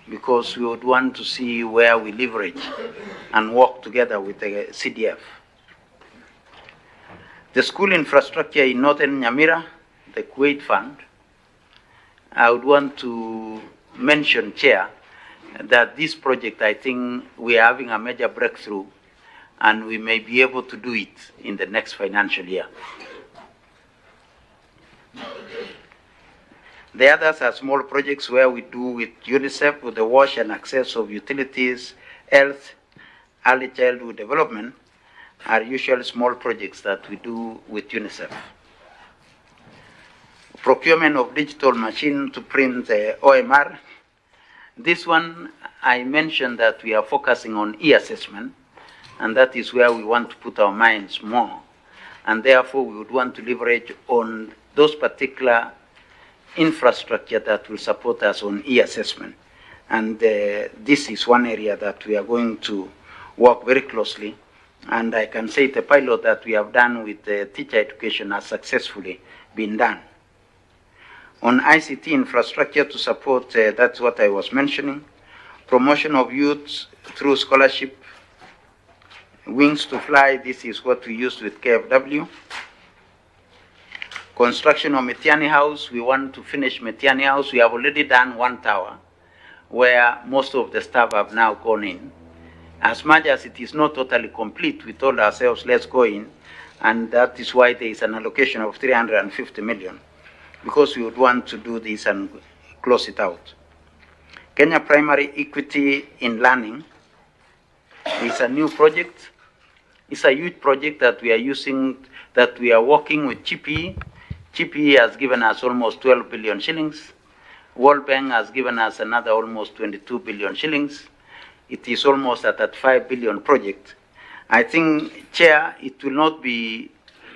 because we would want to see where we leverage and work together with the CDF. The school infrastructure in Northern Nyamira, the Kuwait Fund, I would want to mention, Chair, that this project, I think we are having a major breakthrough and we may be able to do it in the next financial year. The others are small projects where we do with UNICEF with the wash and access of utilities, health, early childhood development, are usually small projects that we do with UNICEF. Procurement of digital machine to print the OMR. This one, I mentioned that we are focusing on e-assessment, and that is where we want to put our minds more. And therefore, we would want to leverage on those particular infrastructure that will support us on e-assessment. And this is one area that we are going to work very closely. And I can say the pilot that we have done with teacher education has successfully been done. On ICT infrastructure to support, that's what I was mentioning. Promotion of youth through scholarship. Wings to fly, this is what we used with KFW. Construction of Metiani House, we want to finish Metiani House. We have already done one tower where most of the staff have now gone in. As much as it is not totally complete, we told ourselves, let's go in, and that is why there is an allocation of 350 million, because we would want to do this and close it out. Kenya Primary Equity in Learning is a new project. It's a huge project that we are using, that we are working with GPE. GPE has given us almost 12 billion shillings. World Bank has given us another almost 22 billion shillings. It is almost at that 5 billion project. I think, Chair, it will not be,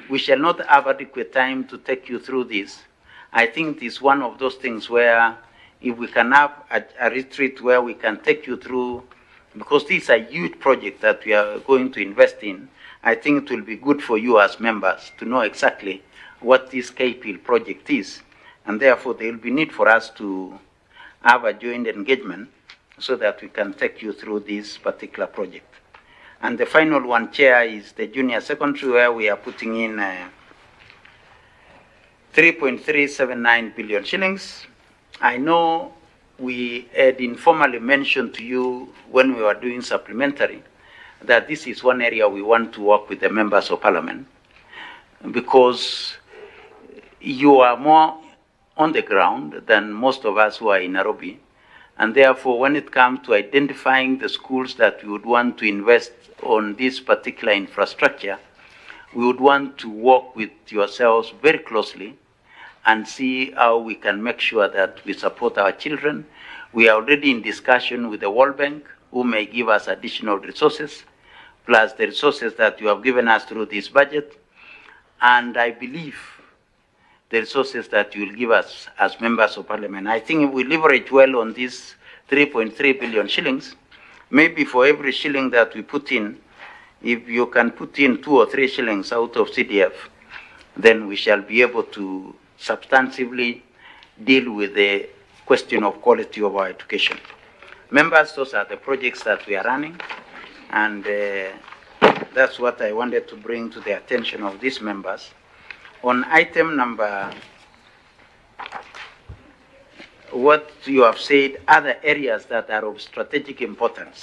we shall not have adequate time to take you through this. I think it is one of those things where if we can have a retreat where we can take you through, because this is a huge project that we are going to invest in, I think it will be good for you as members to know exactly what this KPIL project is. And therefore, there will be need for us to have a joint engagement so that we can take you through this particular project. And the final one, Chair, is the junior secondary, where we are putting in 3.379 billion shillings. I know we had informally mentioned to you when we were doing supplementary that this is one area we want to work with the members of parliament, because you are more on the ground than most of us who are in Nairobi. And therefore, when it comes to identifying the schools that we would want to invest on this particular infrastructure, we would want to work with yourselves very closely and see how we can make sure that we support our children. We are already in discussion with the World Bank, who may give us additional resources, plus the resources that you have given us through this budget. And I believe the resources that you will give us as members of parliament. I think if we leverage well on this 3.3 billion shillings, maybe for every shilling that we put in, if you can put in 2 or 3 shillings out of CDF, then we shall be able to substantively deal with the question of quality of our education. Members, those are the projects that we are running, and that's what I wanted to bring to the attention of these members. On item number, what you have said, other areas that are of strategic importance.